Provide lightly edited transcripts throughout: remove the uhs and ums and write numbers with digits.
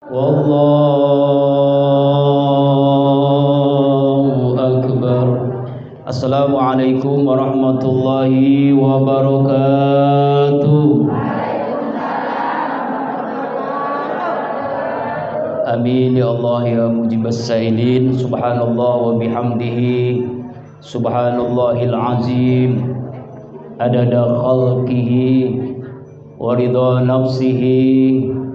Wallahu akbar. Assalamualaikum warahmatullahi wabarakatuh. Amin ya Allah ya mujibas sa'ilin. Subhanallah wa bihamdihi subhanallahil azim adada khalqihi wa ridha nafsihi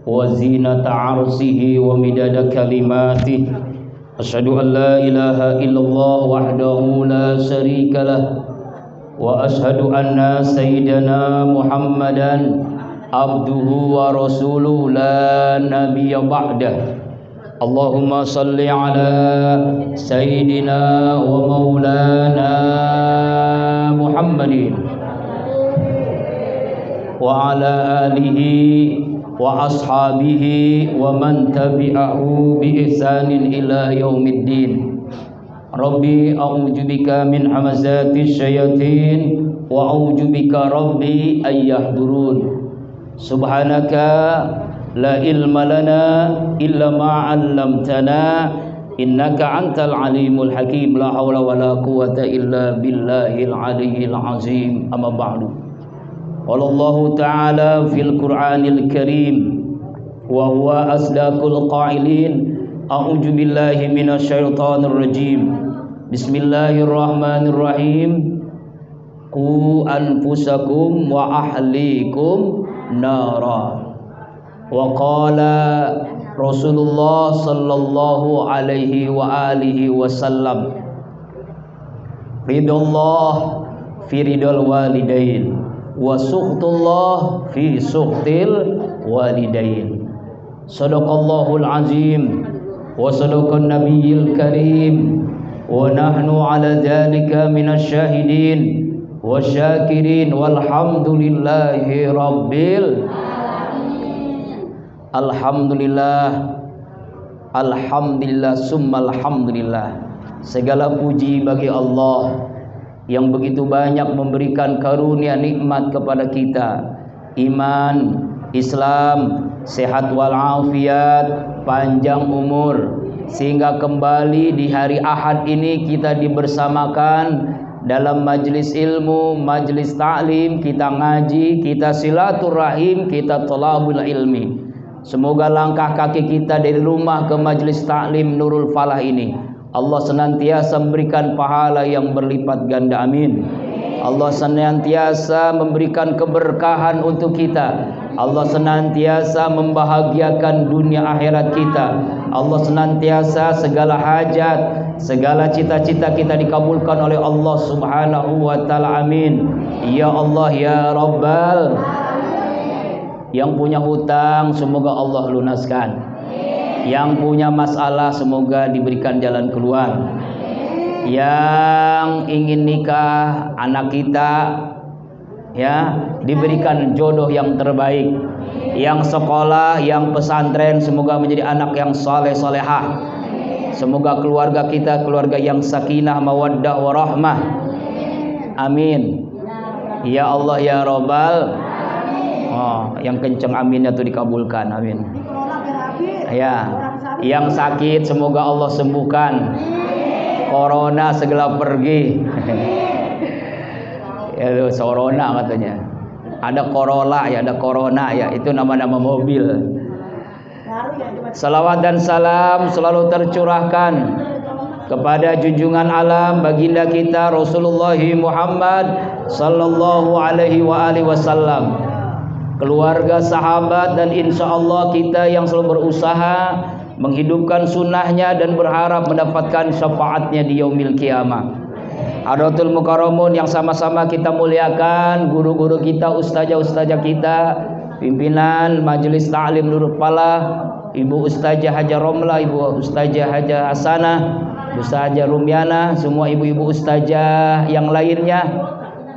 wa zinata arsihi wa midada kalimatihi. Asyhadu an la ilaha illallah wahdahu la syarika lah wa asyhadu anna sayyidana Muhammadan abduhu wa rasuluhu la nabiyya ba'dah. Allahumma salli ala sayyidina wa maulana Muhammadin wa ala alihi wa ashabihi wa man tabi'ahu bi ihsanin ila yaumiddin. Rabbi a'udzu bika min hamazati syayatin wa a'udzu bika rabbi ay yahdurun. Subhanaka la ilma lana illa ma 'allamtana innaka antal alimul hakim. La haula wala quwwata illa billahil aliyyil azim. Amma ba'du. Qala Allah ta'ala fil Qur'anil Karim wa huwa asdaqul qailin. A'udzu billahi minasyaitonir rajim. Bismillahirrahmanirrahim. Qu anfusakum wa ahlikum nara. Wa qala Rasulullah sallallahu alaihi wa alihi wasallam, ridallah fi ridal walidain wa sukhtullah fi sukhtil walidain. Sadaqallahul azim wa sadaqan nabiyil karim wa nahnu ala dhalika minasy syahidin wasyakirin walhamdulillahi rabbil alamin. Alhamdulillah, alhamdulillah, summa alhamdulillah. Segala puji bagi Allah yang begitu banyak memberikan karunia nikmat kepada kita, iman, Islam, sehat walafiat, panjang umur, sehingga kembali di hari Ahad ini kita dibersamakan dalam majlis ilmu, majlis ta'lim, kita ngaji, kita silaturahim, kita thalabul ilmi. Semoga langkah kaki kita dari rumah ke majlis ta'lim Nurul Falah ini Allah senantiasa memberikan pahala yang berlipat ganda, amin. Allah senantiasa memberikan keberkahan untuk kita. Allah senantiasa membahagiakan dunia akhirat kita. Allah senantiasa segala hajat, segala cita-cita kita dikabulkan oleh Allah subhanahu wa ta'ala, amin. Ya Allah ya Rabbal. Yang punya hutang semoga Allah lunaskan. Yang punya masalah semoga diberikan jalan keluar. Yang ingin nikah anak kita ya diberikan jodoh yang terbaik. Yang sekolah, yang pesantren semoga menjadi anak yang saleh salehah. Semoga keluarga kita keluarga yang sakinah mawaddah warahmah, amin. Ya Allah ya Rabbal. Oh, yang kenceng aminnya tuh dikabulkan, amin. Ya, yang sakit semoga Allah sembuhkan. Corona segala pergi. Ya itu corona katanya. Ada Corolla ya, ada Corona ya, itu nama-nama mobil. Salawat dan salam selalu tercurahkan kepada junjungan alam baginda kita Rasulullah Muhammad sallallahu alaihi wa alihi wasallam, keluarga, sahabat, dan insya Allah kita yang selalu berusaha menghidupkan sunnahnya dan berharap mendapatkan syafaatnya di yaumil qiyamah. Hadratul Mukarramun yang sama-sama kita muliakan, guru-guru kita, ustazah-ustazah kita, pimpinan Majelis Ta'lim Nurul Falah, Ibu Ustazah Haja Romlah, Ibu Ustazah Haja Hasanah, Ustazah Rumiana, semua ibu-ibu ustazah yang lainnya,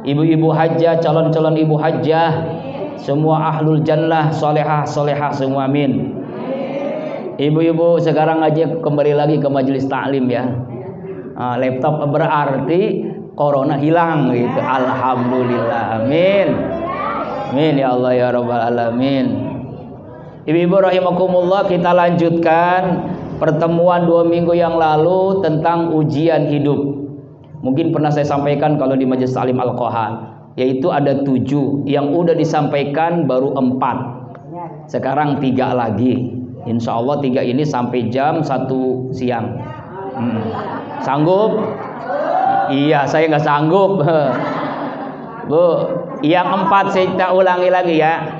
ibu-ibu hajjah, calon-calon ibu hajjah, semua ahlul jannah, solehah, solehah semua, amin. Ibu-ibu sekarang aja kembali lagi ke majelis taklim ya. Laptop berarti corona hilang gitu. Alhamdulillah, amin. Amin ya Allah ya Rabbal alamin. Ibu-ibu rahimakumullah, kita lanjutkan pertemuan 2 minggu yang lalu tentang ujian hidup. Mungkin pernah saya sampaikan kalau di Majelis Ta'lim Al-Qohan, yaitu ada 7, yang udah disampaikan baru 4. Sekarang 3 lagi. Insya Allah 3 ini sampai jam 1 siang. Sanggup? Iya, saya nggak sanggup. Bu, yang 4 saya ulangi lagi ya.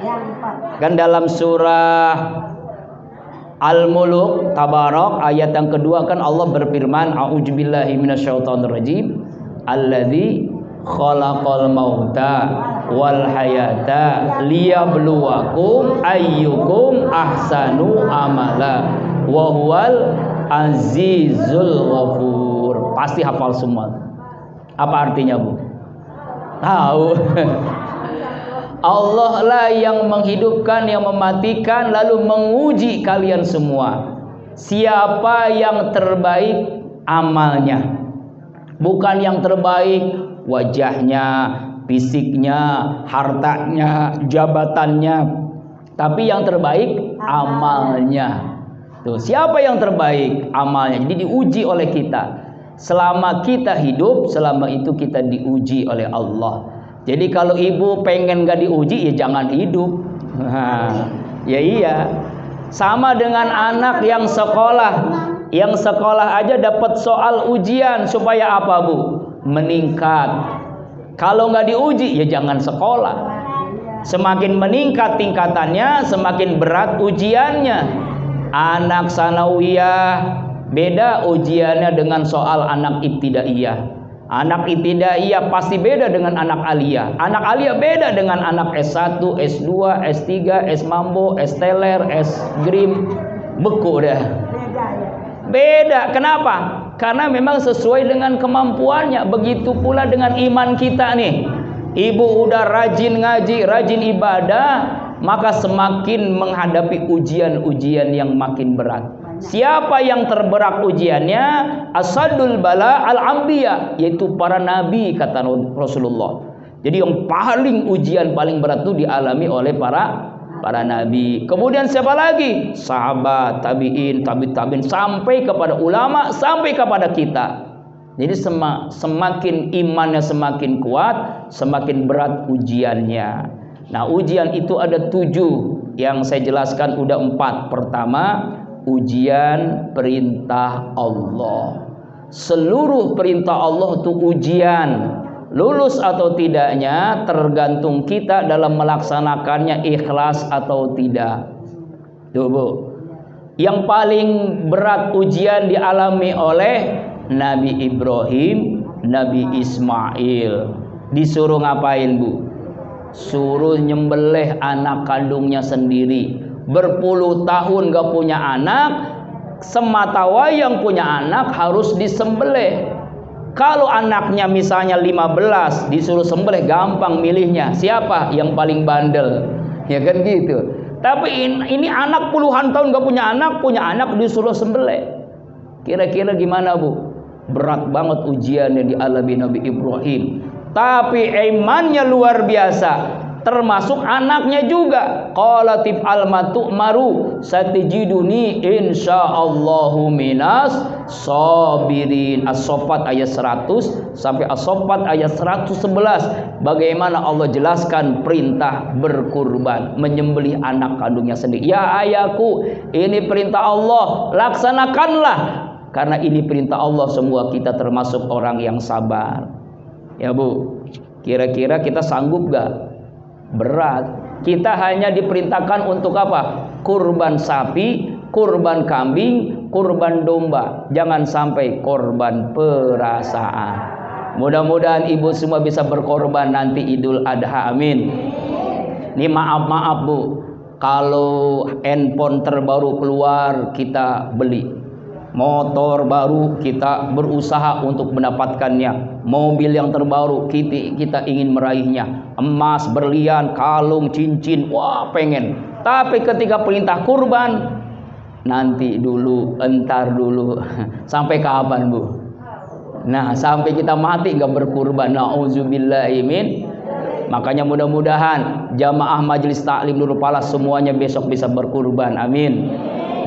Kan dalam surah Al-Muluk Tabarak ayat yang kedua kan Allah berfirman, a'udzubillahi minasyaitonirrajim, alladzi khalaqal mauta wal hayata liyabluwakum ayyukum ahsanu amala wa huwal azizul ghafur. Pasti hafal semua. Apa artinya, Bu? Tahu. Allah lah yang menghidupkan, yang mematikan, lalu menguji kalian semua. Siapa yang terbaik amalnya, bukan yang terbaik wajahnya, fisiknya, hartanya, jabatannya, tapi yang terbaik amalnya. Tuh, siapa yang terbaik amalnya? Jadi diuji oleh kita. Selama kita hidup, selama itu kita diuji oleh Allah. Jadi kalau ibu pengen gak diuji, ya jangan hidup. Ya iya. Sama dengan anak yang sekolah. Yang sekolah aja dapat soal ujian. Supaya apa, Bu? Meningkat. Kalau gak diuji, ya jangan sekolah. Semakin meningkat tingkatannya, semakin berat ujiannya. Anak sanawiyah beda ujiannya dengan soal anak ibtidaiyah. Anak ibtidaiyah pasti beda dengan anak aliyah. Anak aliyah beda dengan anak S1, S2, S3, S Mambo, S Teler, S Grim. Beku dah. Beda. Kenapa? Karena memang sesuai dengan kemampuannya. Begitu pula dengan iman kita nih. Ibu udah rajin ngaji, rajin ibadah, maka semakin menghadapi ujian-ujian yang makin berat. Siapa yang terberat ujiannya? Asadul bala al-anbiya, yaitu para nabi, kata Rasulullah. Jadi yang paling ujian paling berat itu dialami oleh para nabi. Kemudian siapa lagi? Sahabat, tabi'in, tabi'in, sampai kepada ulama, sampai kepada kita. Jadi semakin imannya semakin kuat, semakin berat ujiannya. Nah, ujian itu ada 7. Yang saya jelaskan udah 4. Pertama, ujian perintah Allah. Seluruh perintah Allah itu ujian. Lulus atau tidaknya tergantung kita dalam melaksanakannya, ikhlas atau tidak. Tuh, Bu. Yang paling berat ujian dialami oleh Nabi Ibrahim, Nabi Ismail. Disuruh ngapain, Bu? Suruh nyembelih anak kandungnya sendiri. Berpuluh tahun gak punya anak, semata wayang punya anak harus disembelih. Kalau anaknya misalnya 15, disuruh sembelih gampang milihnya. Siapa yang paling bandel? Ya kan gitu. Tapi ini anak puluhan tahun gak punya anak disuruh sembelih. Kira-kira gimana, Bu? Berat banget ujian yang dialami Nabi Ibrahim. Tapi imannya luar biasa. Termasuk anaknya juga. Qalatif almatu maru satijiduni insyaallahu minas sabirin. As-Saffat ayat 100 sampai As-Saffat ayat 111. Bagaimana Allah jelaskan perintah berkurban, menyembelih anak kandungnya sendiri. Ya ayahku, ini perintah Allah, laksanakanlah. Karena ini perintah Allah, semua kita termasuk orang yang sabar. Ya, Bu, kira-kira kita sanggup gak? Berat. Kita hanya diperintahkan untuk apa? Kurban sapi, kurban kambing, kurban domba. Jangan sampai korban perasaan. Mudah-mudahan ibu semua bisa berkorban nanti Idul Adha. Amin. Ini maaf Bu, kalau handphone terbaru keluar kita beli, motor baru kita berusaha untuk mendapatkannya, mobil yang terbaru kita ingin meraihnya, emas, berlian, kalung, cincin, wah pengen. Tapi ketika perintah kurban, nanti dulu, entar dulu. Sampai kapan, Bu? Nah, sampai kita mati gak berkurban. Nauzubillahi min. Makanya mudah-mudahan jamaah majelis taklim Nurul Falah semuanya besok bisa berkurban. Amin.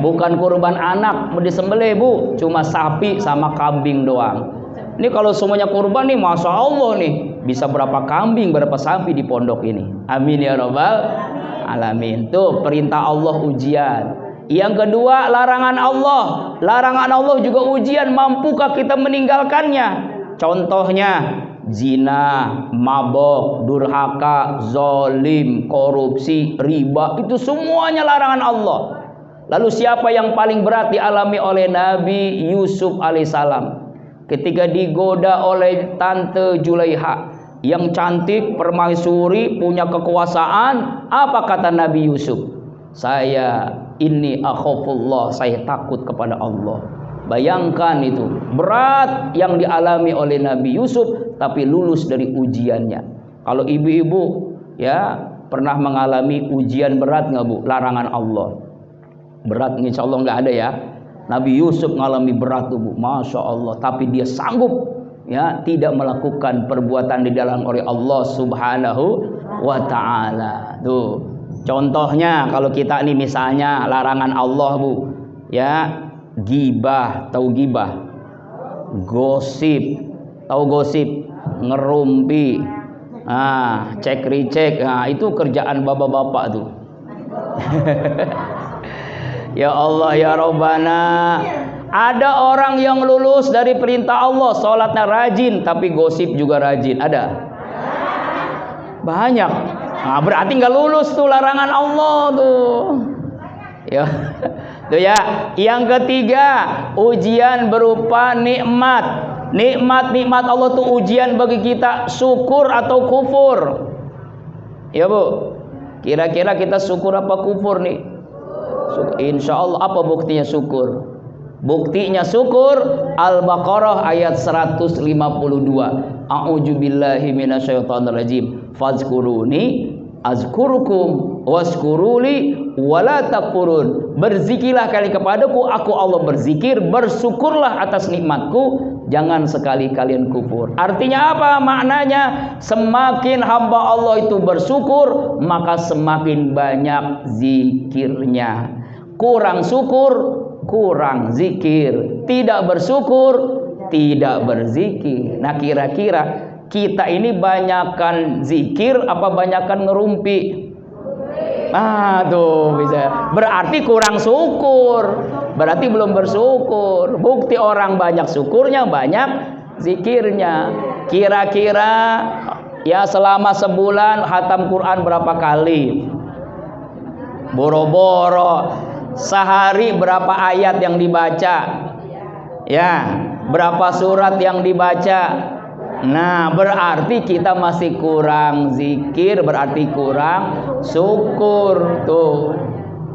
Bukan kurban anak disembelih Bu, cuma sapi sama kambing doang. Ini kalau semuanya kurban nih, masya Allah nih, bisa berapa kambing, berapa sapi di pondok ini. Amin ya robbal alamin. Tuh perintah Allah ujian. Yang kedua larangan Allah. Larangan Allah juga ujian, mampukah kita meninggalkannya? Contohnya zina, mabok, durhaka, zolim, korupsi, riba, itu semuanya larangan Allah. Lalu siapa yang paling berat dialami oleh Nabi Yusuf alaihissalam ketika digoda oleh tante Julaiha yang cantik, permaisuri, punya kekuasaan? Apa kata Nabi Yusuf? Saya inni akhafullah, saya takut kepada Allah. Bayangkan itu berat yang dialami oleh Nabi Yusuf, tapi lulus dari ujiannya. Kalau ibu-ibu ya pernah mengalami ujian berat nggak Bu? Larangan Allah berat, insya Allah nggak ada ya. Nabi Yusuf mengalami berat tuh Bu, masya Allah, tapi dia sanggup ya tidak melakukan perbuatan dilarang oleh Allah Subhanahu wa Ta'ala. Tuh contohnya kalau kita ini misalnya larangan Allah Bu ya, gibah, tahu gibah? Gosip, tahu gosip? Ngerumpi, cek ricek, itu kerjaan bapak-bapak tuh. Ya Allah ya Rabbana, ada orang yang lulus dari perintah Allah, sholatnya rajin tapi gosip juga rajin, ada? Banyak. Berarti nggak lulus tuh larangan Allah tuh. Ya, tuh ya. Yang ketiga, ujian berupa nikmat. Nikmat Allah tuh ujian bagi kita, syukur atau kufur. Ya Bu, kira-kira kita syukur apa kufur nih? Insya Allah. Apa buktinya syukur? Buktinya syukur Al-Baqarah ayat 152. A'udzubillahi minasyaitonirrajim. Fazkuruni azkurukum waskuruli wala takfurun. Berzikirlah kali kepadaku, aku Allah berzikir, bersyukurlah atas nikmatku, jangan sekali kalian kufur. Artinya apa maknanya? Semakin hamba Allah itu bersyukur, maka semakin banyak zikirnya. Kurang syukur, kurang zikir. Tidak bersyukur, tidak berzikir. Nah kira-kira kita ini banyakkan zikir apa banyakkan ngerumpi? Tuh bisa. Berarti kurang syukur. Berarti belum bersyukur. Bukti orang banyak syukurnya, banyak zikirnya. Kira-kira ya selama sebulan khatam Quran berapa kali? Boro-boro. Sehari berapa ayat yang dibaca? Ya, berapa surat yang dibaca? Nah, berarti kita masih kurang zikir, berarti kurang syukur. Tuh,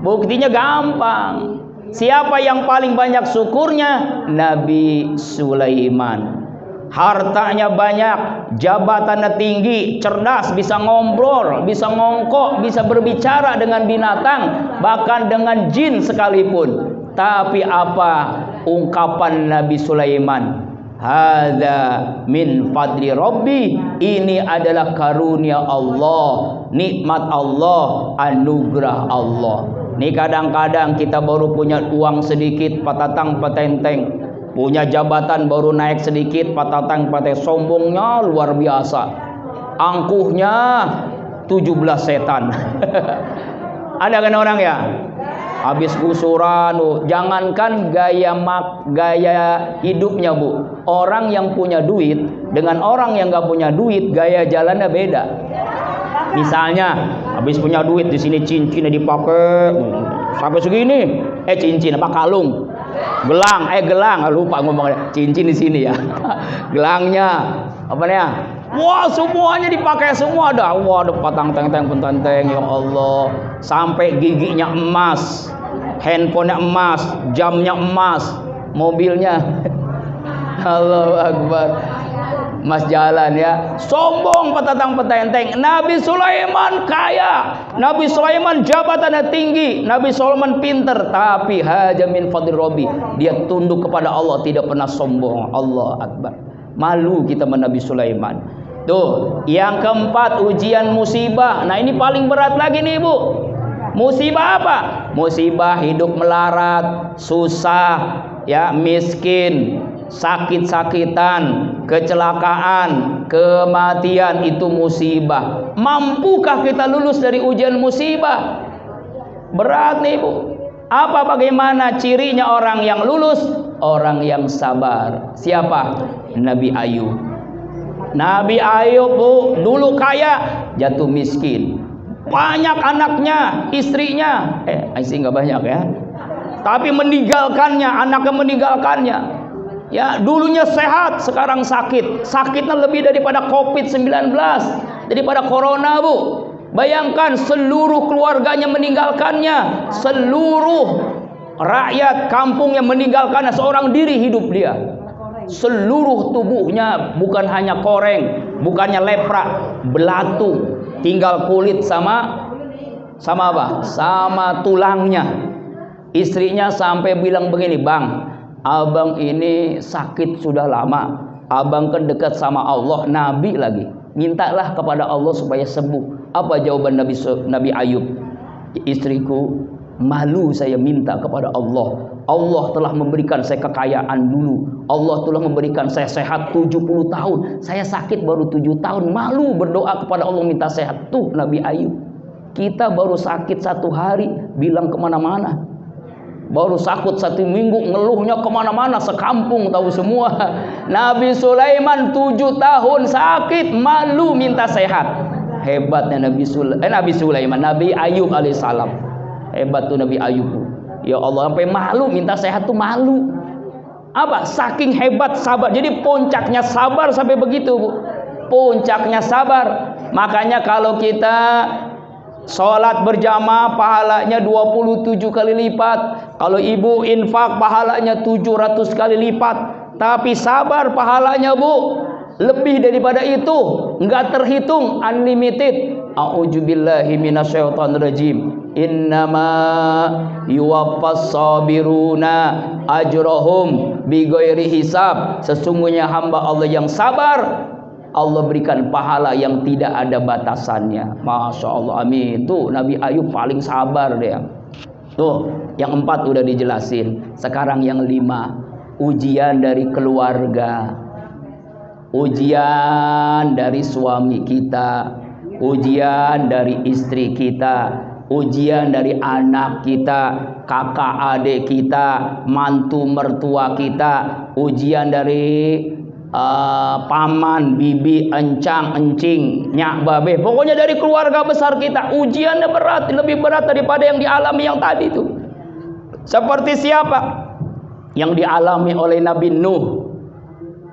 buktinya gampang. Siapa yang paling banyak syukurnya? Nabi Sulaiman. Hartanya banyak, jabatannya tinggi, cerdas, bisa ngobrol, bisa ngongkok, bisa berbicara dengan binatang, bahkan dengan jin sekalipun. Tapi apa ungkapan Nabi Sulaiman? Hadza min fadli Rabbi. Ini adalah karunia Allah, nikmat Allah, anugerah Allah. Nih kadang-kadang kita baru punya uang sedikit, patatang patenteng. Punya jabatan baru naik sedikit, patatang patenteng, sombongnya luar biasa. Angkuhnya 17 setan. Ada kan orang ya? Habis gusuran, jangankan gaya hidupnya Bu. Orang yang punya duit dengan orang yang nggak punya duit, gaya jalannya beda. Misalnya, habis punya duit di sini cincinnya dipakai sampai segini, cincin apa kalung, gelang, lupa ngomongnya, cincin di sini ya, gelangnya, apa nih? Wah semuanya dipakai semua dah. Wah ada patang teng pententeng ya Allah, sampai giginya emas, handphonenya emas, jamnya emas, mobilnya. Allahu Akbar. Mas jalan ya, sombong patatang petenteng. Nabi Sulaiman kaya, Nabi Sulaiman jabatannya tinggi, Nabi Sulaiman pinter, tapi haja min fadli Rabbi, dia tunduk kepada Allah, tidak pernah sombong. Allah Akbar. Malu kita sama Nabi Sulaiman. Tuh, yang keempat ujian musibah. Nah, ini paling berat lagi nih, Bu. Musibah apa? Musibah hidup melarat, susah, ya, miskin, sakit-sakitan, kecelakaan, kematian, itu musibah. Mampukah kita lulus dari ujian musibah? Berat nih, Bu. Apa bagaimana cirinya orang yang lulus? Orang yang sabar. Siapa? Nabi Ayub. Nabi Ayub, Bu, dulu kaya, jatuh miskin. Banyak anaknya, istrinya. Istri nggak banyak ya. Tapi meninggalkannya, anaknya meninggalkannya. Ya, dulunya sehat, sekarang sakit. Sakitnya lebih daripada COVID-19, daripada corona, Bu. Bayangkan seluruh keluarganya meninggalkannya, seluruh rakyat kampungnya meninggalkannya, seorang diri hidup dia. Seluruh tubuhnya bukan hanya koreng, bukannya lepra, belatung, tinggal kulit sama apa? Sama tulangnya. Istrinya sampai bilang begini, "Bang, abang ini sakit sudah lama. Abang kan dekat sama Allah, Nabi lagi. Mintalah kepada Allah supaya sembuh." Apa jawaban Nabi Ayub? "Istriku, malu saya minta kepada Allah. Allah telah memberikan saya kekayaan dulu. Allah telah memberikan saya sehat 70 tahun. Saya sakit baru 7 tahun. Malu berdoa kepada Allah minta sehat." Tuh Nabi Ayub. Kita baru sakit 1 hari bilang kemana-mana. Baru sakit 1 minggu ngeluhnya kemana-mana, sekampung tahu semua. Nabi Sulaiman 7 tahun sakit, malu minta sehat. Hebatnya Nabi Sulaiman, Nabi Ayub alaihissalam. Hebat tuh Nabi Ayub. Ya Allah, sampai malu minta sehat tuh malu. Apa? Saking hebat sabar. Jadi puncaknya sabar sampai begitu, Bu. Puncaknya sabar. Makanya kalau kita sholat berjamaah pahalanya 27 kali lipat. Kalau ibu infak pahalanya 700 kali lipat. Tapi sabar pahalanya, Bu, lebih daripada itu. Enggak terhitung, unlimited. A'udzubillahi minasyaitonirrajim. Innama yuwaffas sabiruna ajrohum bighairi hisab. Sesungguhnya hamba Allah yang sabar, Allah berikan pahala yang tidak ada batasannya. Masya Allah, amin. Tuh Nabi Ayub paling sabar dia. Tuh yang 4 udah dijelasin. Sekarang yang 5, ujian dari keluarga. Ujian dari suami kita, ujian dari istri kita, ujian dari anak kita, kakak adik kita, mantu mertua kita, ujian dari paman, bibi, encang, encing, nyak, babe, pokoknya dari keluarga besar kita. Ujiannya berat, lebih berat daripada yang dialami yang tadi itu. Seperti siapa? Yang dialami oleh Nabi Nuh.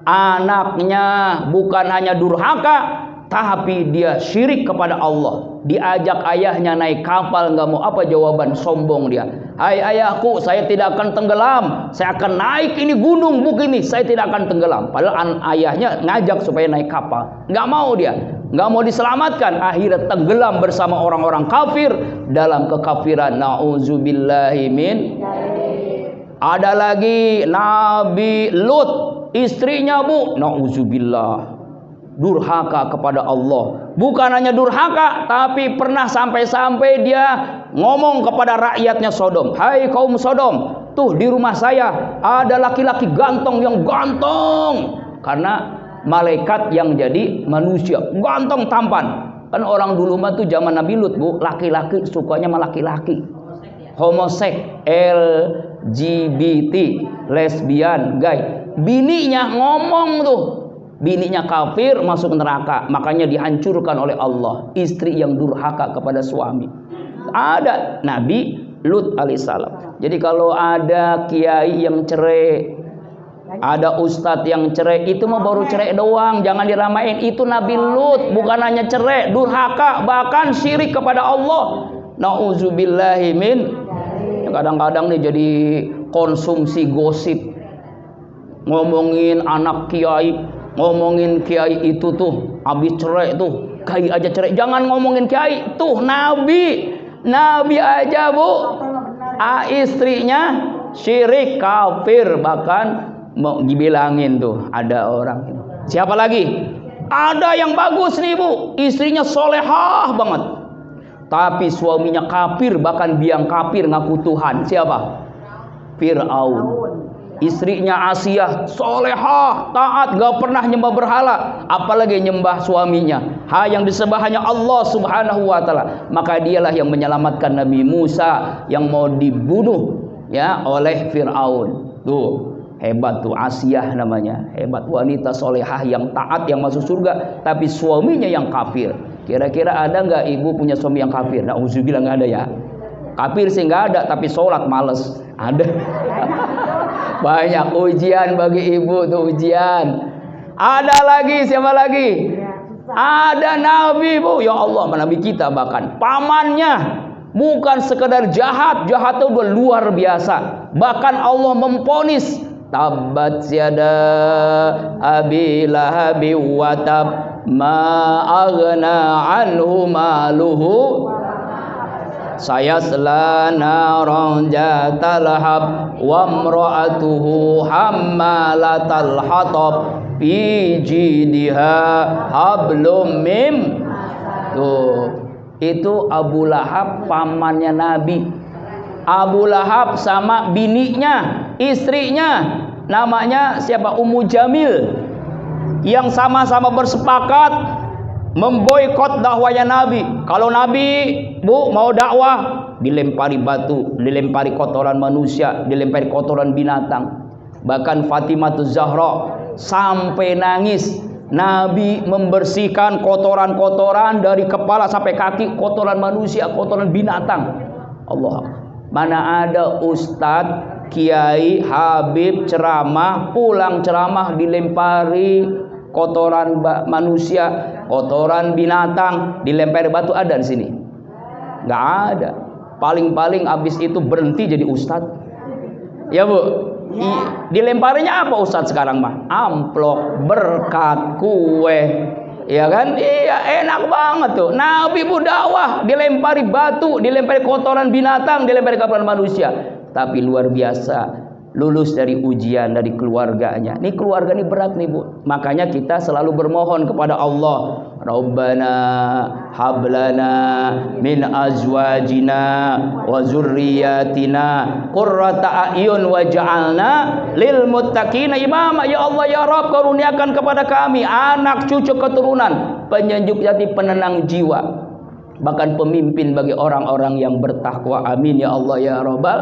Anaknya bukan hanya durhaka, tapi dia syirik kepada Allah. Diajak ayahnya naik kapal, nggak mau. Apa jawaban? Sombong dia. "Hai ayahku, saya tidak akan tenggelam. Saya akan naik ini gunung begini. Saya tidak akan tenggelam." Padahal ayahnya ngajak supaya naik kapal. Nggak mau dia. Nggak mau diselamatkan. Akhirnya tenggelam bersama orang-orang kafir dalam kekafiran. Nauzubillahi min. Ada lagi Nabi Lut, istrinya, Bu, nauzubillah, durhaka kepada Allah. Bukan hanya durhaka, tapi pernah sampai-sampai dia ngomong kepada rakyatnya Sodom, "Hai kaum Sodom, tuh di rumah saya ada laki-laki ganteng yang ganteng." Karena malaikat yang jadi manusia, ganteng tampan. Kan orang dulu mah tuh zaman Nabi Lut, Bu, laki-laki sukanya sama laki-laki. Homoseks, LGBT, lesbian, gay. Bininya ngomong tuh, bininya kafir, masuk neraka. Makanya dihancurkan oleh Allah. Istri yang durhaka kepada suami. Ada Nabi Lut alaihissalam. Jadi kalau ada kiai yang cerai, ada ustadz yang cerai, itu mah baru cerai doang, jangan diramain. Itu Nabi Lut, bukan hanya cerai, durhaka, bahkan syirik kepada Allah. Nauzubillahi min. Kadang-kadang nih jadi konsumsi gosip, ngomongin anak kiai, ngomongin kiai itu tuh habis cerai tuh, kiai aja cerai. Jangan ngomongin kiai, tuh Nabi aja, Bu, istrinya syirik, kafir, bahkan mau dibilangin tuh ada orang. Siapa lagi? Ada yang bagus nih Bu, istrinya solehah banget, tapi suaminya kafir, bahkan biang kafir ngaku Tuhan. Siapa? Fir'aun. Istrinya Asiyah solehah, taat, gak pernah nyembah berhala, apalagi nyembah suaminya. Yang disembah hanya Allah Subhanahu wa taala. Maka dialah yang menyelamatkan Nabi Musa yang mau dibunuh ya oleh Fir'aun. Tuh, hebat tuh Asiyah namanya. Hebat, wanita solehah yang taat, yang masuk surga, tapi suaminya yang kafir. Kira-kira ada nggak ibu punya suami yang kafir? Nauzubillah, nggak ada ya. Kafir sih nggak ada, tapi sholat males. Ada. Banyak ujian bagi ibu tuh, ujian. Ada lagi, siapa lagi? Ada Nabi Bu, ya Allah, Nabi kita bahkan pamannya bukan sekedar jahat, jahat itu udah luar biasa. Bahkan Allah memponis, tabbat yada abi lahabi wa tab ma aghna anhu maluhu sayasla naran jatal hab wa imra'atuhu hammalatal hatab fi jidha hablum mim. Tuh, itu Abu Lahab pamannya Nabi. Abu Lahab sama bininya, istrinya namanya siapa? Ummu Jamil, yang sama-sama bersepakat memboikot dakwahnya Nabi. Kalau Nabi Bu mau dakwah, dilempari batu, dilempari kotoran manusia, dilempari kotoran binatang. Bahkan Fatimah Zahra sampai nangis. Nabi membersihkan kotoran-kotoran dari kepala sampai kaki, kotoran manusia, kotoran binatang. Allah, mana ada ustadz, kiai, habib ceramah, pulang ceramah dilempari kotoran manusia, kotoran binatang, dilempari batu, ada di sini? Nggak ada. Paling-paling abis itu berhenti jadi ustadz. Ya Bu. Dilemparinya apa ustadz sekarang mah? Amplop, berkat, kue, ya kan? Iya, enak banget tuh. Nabi Bu dakwah dilempari batu, dilempari kotoran binatang, dilempari kotoran manusia, tapi luar biasa, lulus dari ujian dari keluarganya. Nih keluarga ini berat nih Bu. Makanya kita selalu bermohon kepada Allah, Rabbana hablana min azwajina wa zurriyatina qurrata a'yun waj'alna lil muttaqina imama. Ya Allah ya Rabb, karuniakan kepada kami anak cucu keturunan penyejuk hati, penenang jiwa, bahkan pemimpin bagi orang-orang yang bertakwa. Amin ya Allah ya Rabbal.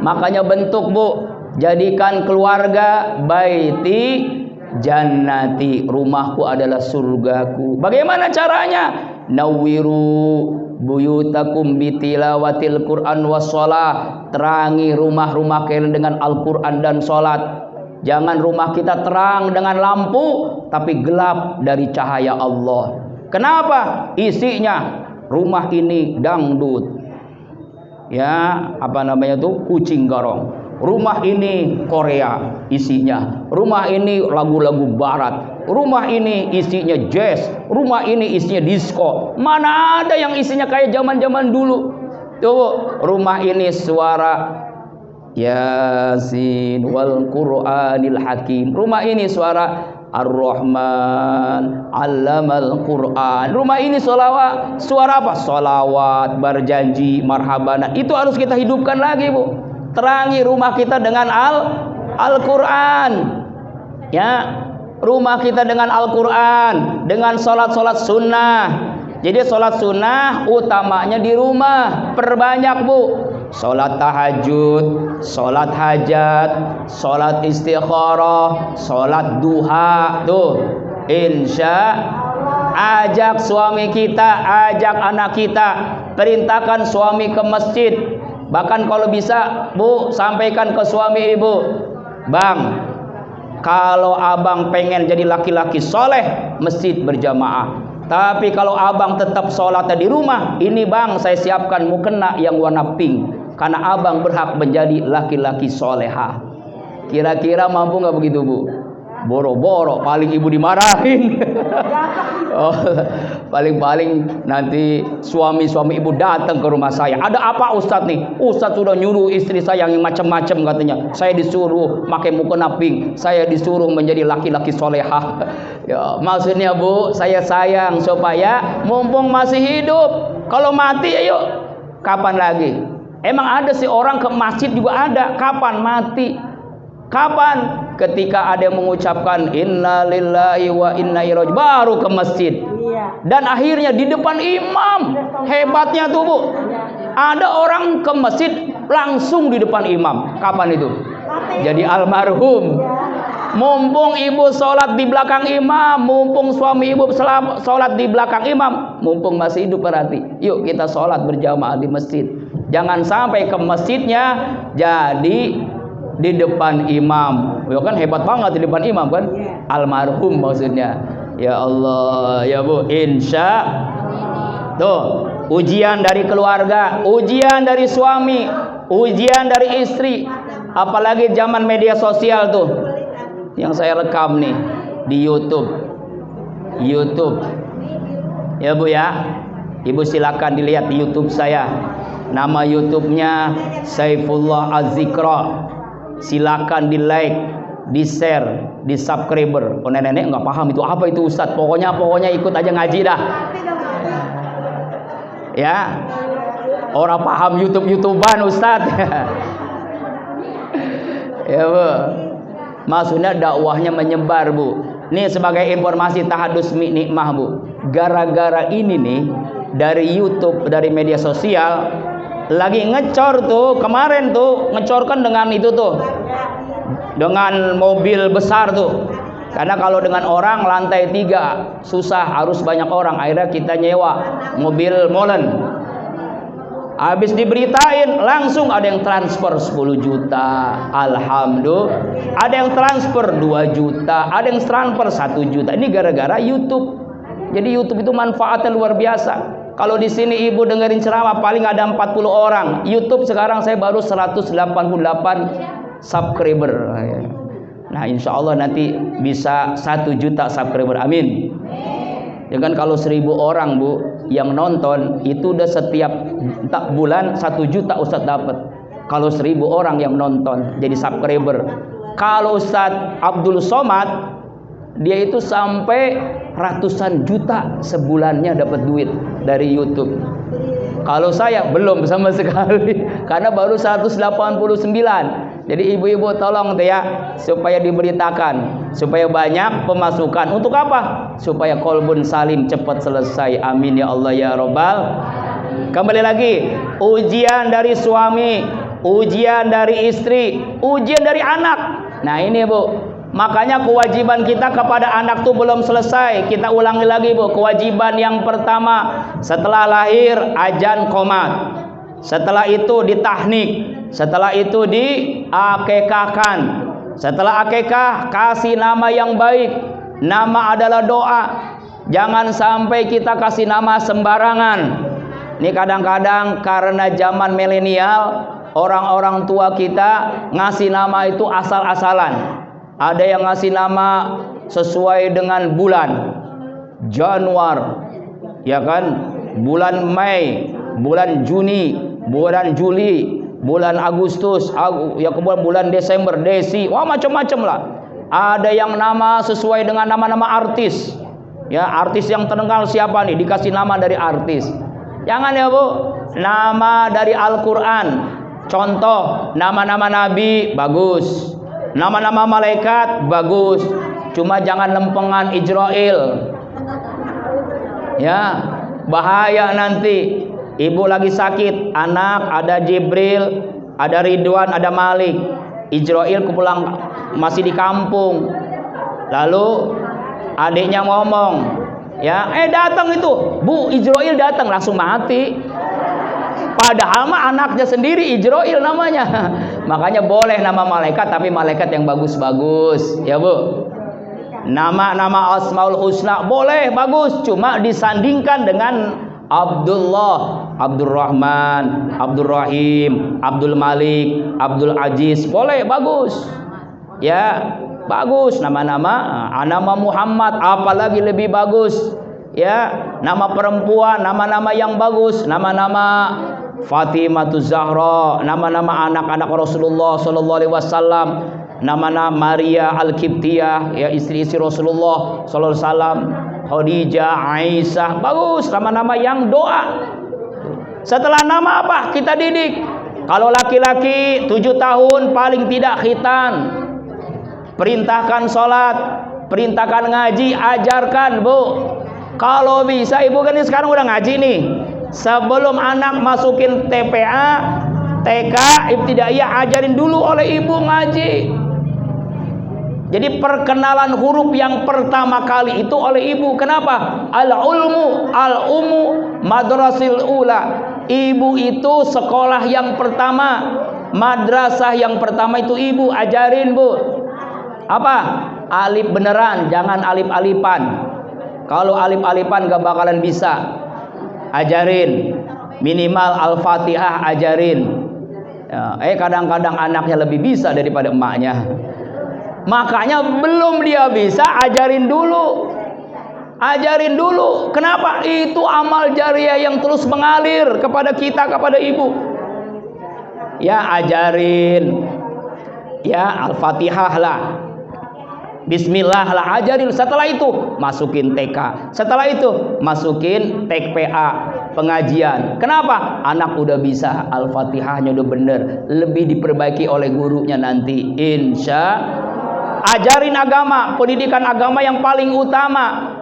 Makanya bentuk Bu, jadikan keluarga baiti jannati, rumahku adalah surgaku. Bagaimana caranya? Nawwiru buyutakum bitilawatil Quran wassalah. Terangi rumah-rumah kalian dengan Al-Quran dan salat. Jangan rumah kita terang dengan lampu tapi gelap dari cahaya Allah. Kenapa? Isinya rumah ini dangdut, ya apa namanya tuh, kucing garong. Rumah ini Korea isinya, rumah ini lagu-lagu barat, rumah ini isinya jazz, rumah ini isinya disco. Mana ada yang isinya kayak zaman-zaman dulu. Tuh, rumah ini suara Yasin wal Qur'anil Hakim. Rumah ini suara Ar-Rahman Allamal Quran. Rumah ini solawat. Suara apa? Solawat, berjanji, marhabana. Itu harus kita hidupkan lagi Bu. Terangi rumah kita dengan Al-Quran. Ya, rumah kita dengan Al-Quran, dengan sholat-sholat sunnah. Jadi sholat sunnah utamanya di rumah. Perbanyak Bu. Sholat tahajud, sholat hajat, sholat istikharah, sholat duha. Tuh, insya ajak suami kita, ajak anak kita, perintahkan suami ke masjid. Bahkan kalau bisa Bu, sampaikan ke suami ibu, Bang, kalau abang pengen jadi laki-laki soleh, masjid berjamaah. Tapi kalau abang tetap sholatnya di rumah, ini Bang, saya siapkan mukena yang warna pink, karena abang berhak menjadi laki-laki solehah. Kira-kira mampu nggak begitu Bu? Boro-boro paling ibu dimarahin. Oh, paling-paling nanti suami-suami ibu datang ke rumah saya. Ada apa Ustadz nih? Ustadz sudah nyuruh istri saya yang macam-macam katanya. Saya disuruh pakai mukena pink. Saya disuruh menjadi laki-laki solehah. Ya, maksudnya Bu, saya sayang supaya mumpung masih hidup. Kalau mati ayo kapan lagi? Emang ada sih orang ke masjid juga ada. Kapan mati? Kapan? Ketika ada yang mengucapkan inna lillahi wa inna ilaihi raji'un baru ke masjid. Dan akhirnya di depan imam. Hebatnya tuh Bu. Ada orang ke masjid langsung di depan imam. Kapan itu? Jadi almarhum. Mumpung ibu sholat di belakang imam, mumpung suami ibu sholat di belakang imam, mumpung masih hidup berarti. Yuk kita sholat berjamaah di masjid. Jangan sampai ke masjidnya jadi di depan imam. Ya kan hebat banget di depan imam kan? Almarhum maksudnya. Ya Allah, ya Bu, insya tuh ujian dari keluarga, ujian dari suami, ujian dari istri. Apalagi zaman media sosial tuh yang saya rekam nih di YouTube. Ya Bu ya. Ibu silakan dilihat di YouTube saya. Nama YouTube-nya Saifullah Az-Zikra. Silakan di like, di share, di subscriber. Oh nenek nggak paham itu apa itu Ustadz. Pokoknya ikut aja ngaji dah. Ya, orang paham YouTubean Ustadz. Ya Bu, maksudnya dakwahnya menyebar Bu. Nih sebagai informasi tahadus nikmah Bu. Gara-gara ini nih dari YouTube, dari media sosial. Lagi ngecor tuh kemarin tuh ngecorkan dengan itu tuh dengan mobil besar tuh, karena kalau dengan orang lantai 3 susah, harus banyak orang, akhirnya kita nyewa mobil molen. Habis diberitain langsung ada yang transfer 10 juta, alhamdulillah, ada yang transfer 2 juta, ada yang transfer 1 juta. Ini gara-gara YouTube. Jadi YouTube itu manfaatnya luar biasa. Kalau di sini ibu dengerin ceramah paling ada 40 orang. YouTube sekarang saya baru 188 subscriber. Nah insya Allah nanti bisa 1 juta subscriber. Amin. Ya kan kalau 1000 orang Bu yang nonton itu udah setiap bulan 1 juta Ustadz dapat. Kalau 1000 orang yang nonton jadi subscriber. Kalau Ustadz Abdul Somad dia itu sampai ratusan juta sebulannya dapat duit dari YouTube. Kalau saya belum sama sekali karena baru 189. Jadi ibu-ibu tolong tuh ya supaya diberitakan, supaya banyak pemasukan. Untuk apa? Supaya kolbun salim cepat selesai. Amin ya Allah ya Rabbal. Kembali lagi, ujian dari suami, ujian dari istri, ujian dari anak. Nah ini Bu, makanya kewajiban kita kepada anak tuh belum selesai. Kita ulangi lagi Bu. Kewajiban yang pertama setelah lahir azan qomat. Setelah itu ditahnik. Setelah itu diakekahkan. Setelah akekah kasih nama yang baik. Nama adalah doa. Jangan sampai kita kasih nama sembarangan. Ini kadang-kadang karena zaman milenial orang-orang tua kita ngasih nama itu asal-asalan. Ada yang ngasih nama sesuai dengan bulan Januar, ya kan? Bulan Mei, bulan Juni, bulan Juli, bulan Agustus, ya kemudian bulan Desember, Desi, wah macam-macam lah. Ada yang nama sesuai dengan nama-nama artis. Ya, artis yang terkenal siapa nih? Dikasih nama dari artis. Jangan ya Bu, nama dari Al-Quran. Contoh, nama-nama Nabi bagus. Nama-nama malaikat bagus, cuma jangan lempengan Israel. Ya, bahaya nanti. Ibu lagi sakit, anak ada Jibril, ada Ridwan, ada Malik. Israel pulang masih di kampung. Lalu adiknya ngomong, ya, datang itu, Bu, Israel datang, langsung mati. Padahal mah anaknya sendiri Israel namanya. Makanya boleh nama malaikat, tapi malaikat yang bagus-bagus, ya Bu. Nama-nama Asmaul Husna boleh, bagus, cuma disandingkan dengan Abdullah, Abdurrahman, Abdurrahim, Abdul Malik, Abdul Aziz, boleh, bagus. Ya, bagus nama-nama. Nama Muhammad apalagi lebih bagus. Ya, nama perempuan, nama-nama yang bagus, nama-nama Fatimatu Zahra, nama-nama anak-anak Rasulullah sallallahu alaihi wasallam, nama-nama Maria Al-Qibtiyah, ya istri-istri Rasulullah sallallahu alaihi wasallam, Khadijah, Aisyah, bagus nama-nama yang doa. Setelah nama apa? Kita didik. Kalau laki-laki 7 tahun paling tidak khitan. Perintahkan sholat, perintahkan ngaji, ajarkan, Bu. Kalau bisa, ibu kan ini sekarang udah ngaji nih. Sebelum anak masukin TPA, TK, ibtidaiyah, ajarin dulu oleh ibu ngaji. Jadi perkenalan huruf yang pertama kali itu oleh ibu. Kenapa? Al-umu madrasil ula. Ibu itu sekolah yang pertama, madrasah yang pertama itu ibu. Ajarin, Bu. Apa? Alif beneran, jangan alif-alifan. Kalau alif-alifan gak bakalan bisa. Ajarin minimal Al-Fatihah, ajarin. Ya, kadang-kadang anaknya lebih bisa daripada emaknya. Makanya belum dia bisa, ajarin dulu. Ajarin dulu. Kenapa? Itu amal jariah yang terus mengalir kepada kita, kepada ibu. Ya, ajarin. Ya, Al-Fatihah lah, Bismillah lah, ajarin. Setelah itu masukin TK. Setelah itu masukin TPA, pengajian. Kenapa? Anak udah bisa, Al-Fatihahnya udah bener, lebih diperbaiki oleh gurunya nanti. Ajarin agama, pendidikan agama yang paling utama.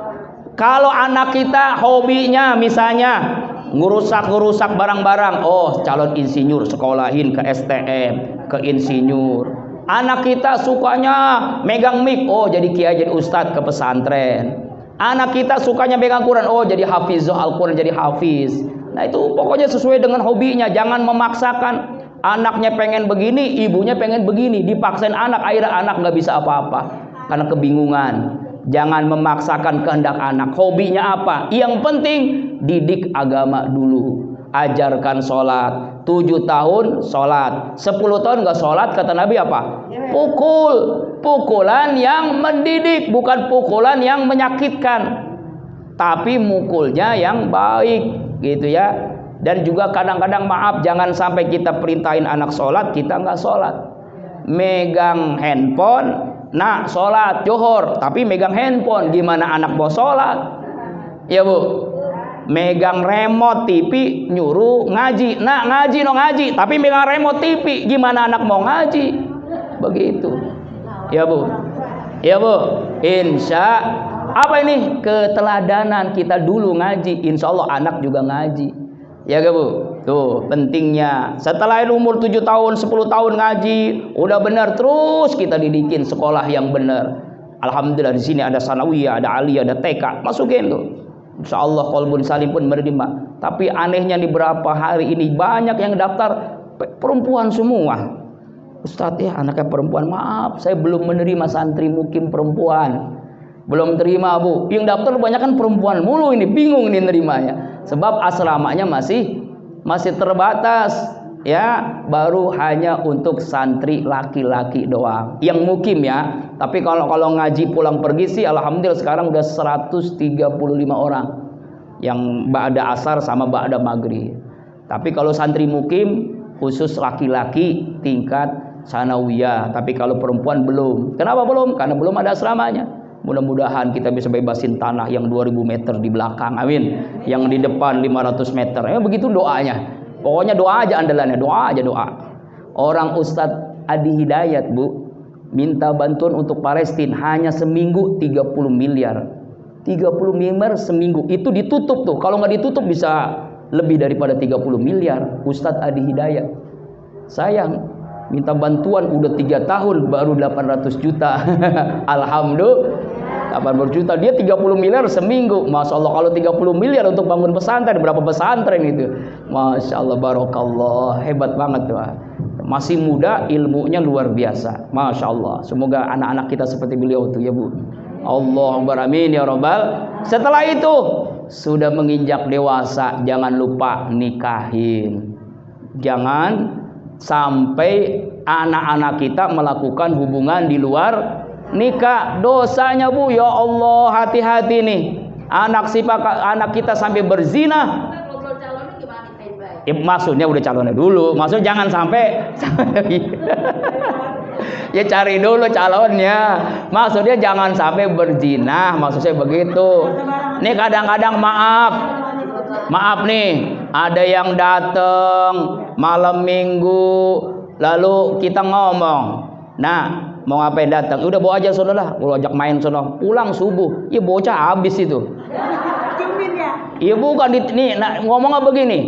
Kalau anak kita hobinya misalnya ngurusak barang-barang, oh calon insinyur, sekolahin ke STM, ke insinyur. Anak kita sukanya megang mic, oh jadi kiai, jadi ustadz, ke pesantren. Anak kita sukanya megang Quran, oh jadi hafizul Al-Quran, jadi hafiz. Nah itu pokoknya sesuai dengan hobinya. Jangan memaksakan. Anaknya pengen begini, ibunya pengen begini, dipaksain anak, akhirnya anak nggak bisa apa-apa karena kebingungan. Jangan memaksakan kehendak anak. Hobinya apa? Yang penting didik agama dulu. Ajarkan sholat. 7 tahun sholat, 10 tahun nggak sholat, kata Nabi apa? Pukul. Pukulan yang mendidik, bukan pukulan yang menyakitkan, tapi mukulnya yang baik, gitu ya. Dan juga kadang-kadang maaf, jangan sampai kita perintahin anak sholat, kita nggak sholat. Megang handphone, nak sholat Johor, tapi megang handphone, gimana anak mau sholat? Ya Bu. Megang remote TV, nyuruh ngaji, nak ngaji no ngaji, tapi megang remote TV, gimana anak mau ngaji? Begitu. Ya Bu. Ya Bu. Insya apa ini? Keteladanan kita dulu ngaji, insya Allah anak juga ngaji. Ya gak Bu? Tuh pentingnya. Setelah umur 7 tahun, 10 tahun ngaji, udah benar, terus kita didikin sekolah yang benar. Alhamdulillah di sini ada sanawiyah, ada aliyah, ada TK, masukin tuh. Insya Allah qalbun salim pun menerima. Tapi anehnya di beberapa hari ini banyak yang daftar perempuan semua. Ustadz ya anaknya perempuan, maaf saya belum menerima santri mukim perempuan. Belum terima Bu. Yang daftar banyak kan perempuan mulu, ini bingung nih nerimanya. Sebab asramanya masih terbatas. Ya, baru hanya untuk santri laki-laki doang yang mukim ya. Tapi kalau ngaji pulang pergi sih alhamdulillah sekarang udah 135 orang yang ba'da asar sama ba'da maghrib. Tapi kalau santri mukim khusus laki-laki tingkat sanawiyah, tapi kalau perempuan belum. Kenapa belum? Karena belum ada asramanya. Mudah-mudahan kita bisa bebasin tanah yang 2000 meter di belakang, amin. Yang di depan 500 meter. Ya begitu doanya. Pokoknya doa aja andalannya, doa aja doa. Orang Ustadz Adi Hidayat Bu minta bantuan untuk Palestina hanya seminggu 30 miliar. 30 miliar seminggu. Itu ditutup tuh. Kalau nggak ditutup bisa lebih daripada 30 miliar. Ustadz Adi Hidayat. Sayang, minta bantuan udah 3 tahun baru 800 juta. Alhamdulillah. 800 juta, dia 30 miliar seminggu. Masya Allah, kalau 30 miliar untuk bangun pesantren, berapa pesantren itu? Masya Allah, barokallah, hebat banget tuh. Masih muda, ilmunya luar biasa. Masya Allah, semoga anak-anak kita seperti beliau tuh ya Bu. Allahumma amin ya rabbal. Setelah itu sudah menginjak dewasa, jangan lupa nikahin. Jangan sampai anak-anak kita melakukan hubungan di luar nikah dosanya Bu, ya Allah, hati-hati nih. Anak kita sampai berzina. Maksudnya udah calonnya dulu. Maksudnya jangan sampai ya cari dulu calonnya. Maksudnya jangan sampai berzina. Maksud saya begitu. Nih kadang-kadang maaf nih, ada yang datang malam minggu, lalu kita ngomong, nah mau ngapain datang? Udah bawa aja saudara, lu ajak main sono, pulang subuh, ya bocah habis itu. Iya bukan nih, nah, ngomongnya begini,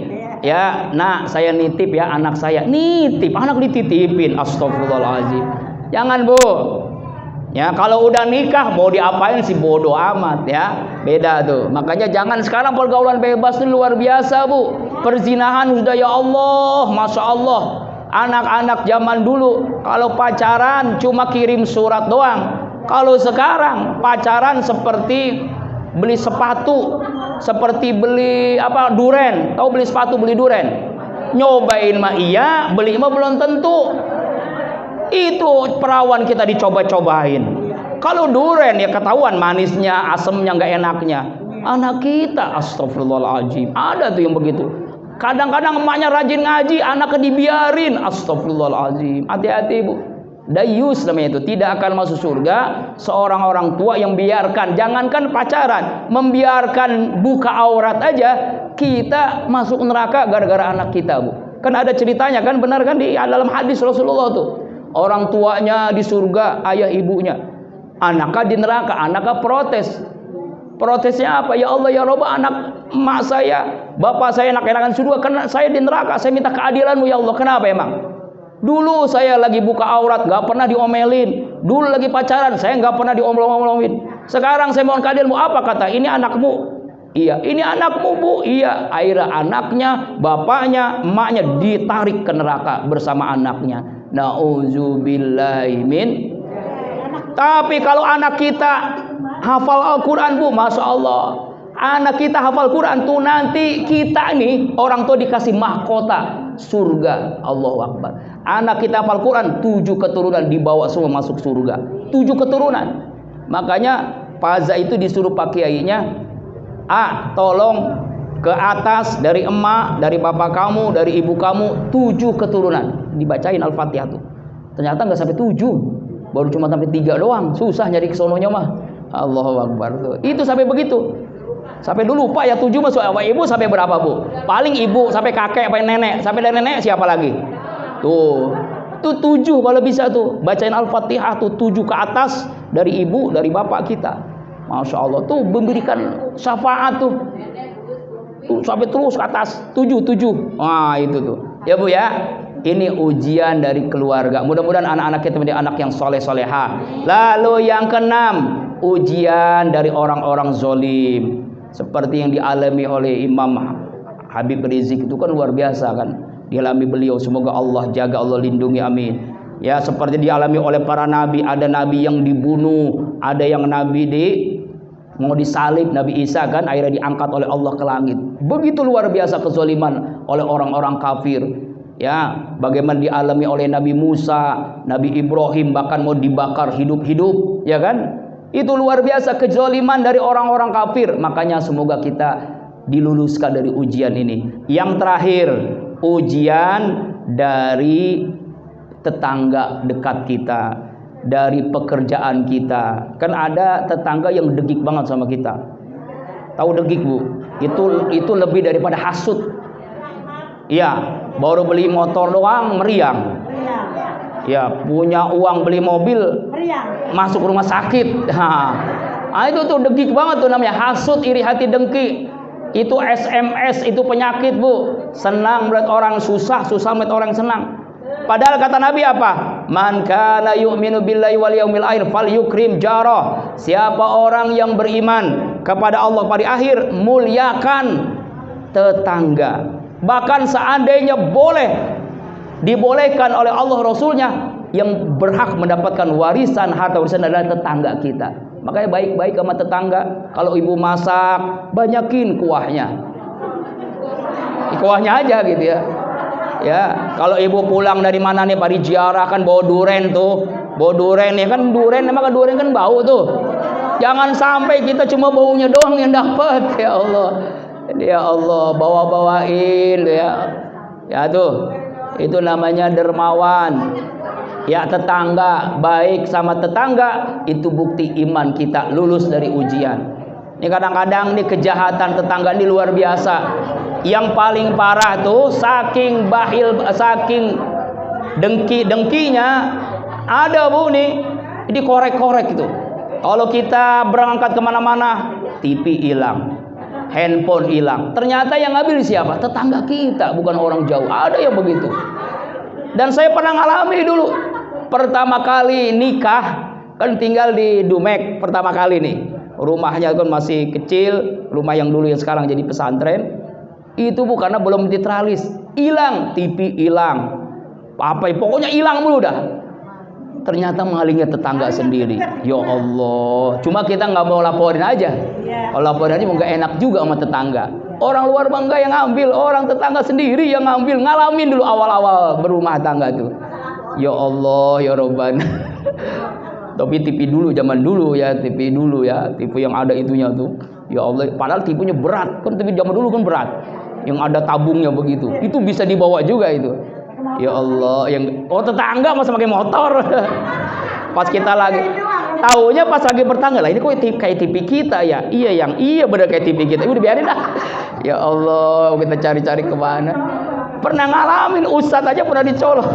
ya, nak saya nitip ya anak saya, nitip, anak dititipin, astagfirullahaladzim, jangan Bu. Ya kalau udah nikah mau diapain sih, bodoh amat ya, beda tuh. Makanya jangan sekarang pergaulan bebas itu luar biasa Bu. Perzinahan sudah ya Allah, masya Allah. Anak-anak zaman dulu kalau pacaran cuma kirim surat doang. Kalau sekarang pacaran seperti beli sepatu, seperti beli apa duren. Tahu beli sepatu beli duren? Nyobain mah iya, beli mah belum tentu. Itu perawan kita dicoba-cobain. Kalau duren ya ketahuan manisnya, asemnya, nggak enaknya. Anak kita, astagfirullahaladzim, ada tuh yang begitu. Kadang-kadang emaknya rajin ngaji, anaknya dibiarin, astagfirullahaladzim. Hati-hati Bu. Dayus namanya itu, tidak akan masuk surga seorang orang tua yang biarkan, jangankan pacaran, membiarkan buka aurat aja, kita masuk neraka gara-gara anak kita Bu. Kan ada ceritanya kan, benar kan di dalam hadis Rasulullah tuh. Orang tuanya di surga, ayah ibunya. Anaknya di neraka, anaknya protes. Protesnya apa? Ya Allah ya Rabb, anak emak saya, bapak saya enak-enakan surga, karena saya di neraka. Saya minta keadilan-Mu ya Allah. Kenapa emang? Dulu saya lagi buka aurat, gak pernah diomelin. Dulu lagi pacaran, saya gak pernah diomel-omelin. Sekarang saya mohon keadilan-Mu. Apa kata? Ini anakmu. Iya, ini anakmu Bu. Iya, akhirnya anaknya, bapaknya, emaknya ditarik ke neraka bersama anaknya. Nauzubillahi min. Tapi kalau anak kita hafal Al-Quran Bu, masya Allah, anak kita hafal Quran tuh nanti kita nih orang tua dikasih mahkota surga. Allahu Akbar. Anak kita hafal Quran, 7 keturunan dibawa semua masuk surga. 7 keturunan. Makanya Paza itu disuruh pak kiainya, tolong ke atas dari emak, dari bapak kamu, dari ibu kamu, 7 keturunan. Dibacain Al-Fatihah tuh. Ternyata nggak sampai 7, baru cuma sampai 3 doang. Susah nyari kesononya mah. Allahu Akbar tuh. Itu sampai begitu. Sampai dulu lupa ya 7 masuk apa ibu sampai berapa Bu? Paling ibu sampai kakek, sampai nenek. Sampai dari nenek siapa lagi? Tuh. Tuh 7 kalau bisa tuh. Bacain Al-Fatihah tuh 7 ke atas dari ibu, dari bapak kita. Masya Allah tuh memberikan syafaat tuh. Tuh sampai terus ke atas 7. Wah itu tuh. Ya Bu ya. Ini ujian dari keluarga. Mudah-mudahan anak-anak kita menjadi anak yang soleh-soleha. Lalu yang keenam, ujian dari orang-orang zolim. Seperti yang dialami oleh Imam Habib Rizik itu kan luar biasa kan. Dialami beliau. Semoga Allah jaga, Allah lindungi, amin. Ya seperti dialami oleh para nabi. Ada nabi yang dibunuh, ada yang nabi mau disalib, Nabi Isa kan akhirnya diangkat oleh Allah ke langit. Begitu luar biasa kezaliman oleh orang-orang kafir. Ya, bagaimana dialami oleh Nabi Musa, Nabi Ibrahim, bahkan mau dibakar hidup-hidup, ya kan? Itu luar biasa kezaliman dari orang-orang kafir. Makanya semoga kita diluluskan dari ujian ini. Yang terakhir, ujian dari tetangga dekat kita, dari pekerjaan kita. Kan ada tetangga yang degik banget sama kita. Tahu degik Bu? Itu lebih daripada hasut. Iya, baru beli motor doang meriang. Ya, punya uang beli mobil masuk rumah sakit. Nah, itu tuh degik banget tuh namanya hasut, iri hati, dengki. Itu SMS, itu penyakit Bu. Senang melihat orang susah, susah melihat orang senang. Padahal kata Nabi apa? Man kana yu'minu billahi wal yaumil akhir falyukrim jarah. Siapa orang yang beriman kepada Allah pada akhir, muliakan tetangga. Bahkan seandainya dibolehkan oleh Allah Rasulnya, yang berhak mendapatkan warisan, harta warisan adalah tetangga kita. Makanya baik-baik sama tetangga. Kalau ibu masak, banyakin kuahnya. Kuahnya aja gitu ya. Ya, kalau ibu pulang dari mana nih, pada ziarah kan bawa duren tuh. Bau duren ya kan, durian kan bau tuh. Jangan sampai kita cuma baunya doang yang dapat. Ya Allah. Ya Allah, bawa-bawain ya. Ya tuh. Itu namanya dermawan. Ya tetangga, baik sama tetangga itu bukti iman kita lulus dari ujian. Ini kadang-kadang nih kejahatan tetangga ini luar biasa. Yang paling parah tuh saking dengkinya ada bu nih, dikorek-korek itu. Kalau kita berangkat kemana-mana, TV hilang, handphone hilang. Ternyata yang ngambil siapa? Tetangga kita, bukan orang jauh. Ada yang begitu. Dan saya pernah ngalami dulu. Pertama kali nikah, kan tinggal di Dumek pertama kali nih. Rumahnya kan masih kecil, rumah yang dulu yang sekarang jadi pesantren. Itu bu karena belum diteralis, hilang, TV hilang, apa pokoknya hilang mulu dah. Ternyata malingnya tetangga sendiri. Ya Allah, cuma kita nggak mau laporin aja. Kalau laporin aja nggak enak juga sama tetangga. Orang luar bangga yang ngambil, orang tetangga sendiri yang ngambil. Ngalamin dulu awal-awal berumah tangga tuh. Ya Allah, ya Robban. Tapi TV dulu, zaman dulu ya, TV dulu ya, TV yang ada itunya tuh. Ya Allah, padahal TV-nya berat. Kan TV zaman dulu kan berat. Yang ada tabungnya begitu. Itu bisa dibawa juga itu. Ya Allah, yang tetangga masa pakai motor. Pas kita lagi taunya pas lagi bertangga lah, ini kok kayak TV kita ya. Iya benar kayak TV kita. Udah biarin dah. Ya Allah, kita cari-cari kemana. Pernah ngalamin, ustadz aja pernah dicolok.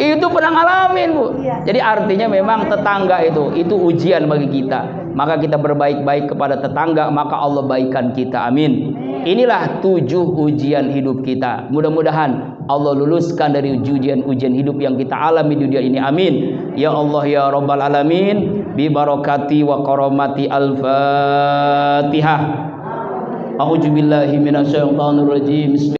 Itu pernah ngalamin bu. Jadi artinya memang tetangga itu ujian bagi kita. Maka kita berbaik-baik kepada tetangga, maka Allah baikkan kita. Amin. Inilah 7 ujian hidup kita. Mudah-mudahan Allah luluskan dari ujian-ujian hidup yang kita alami di dunia ini. Amin. Ya Allah ya Rabbal Alamin. Bi barakati wa karamati al-Fatihah. A'udzubillahi minasyaitonir rajim.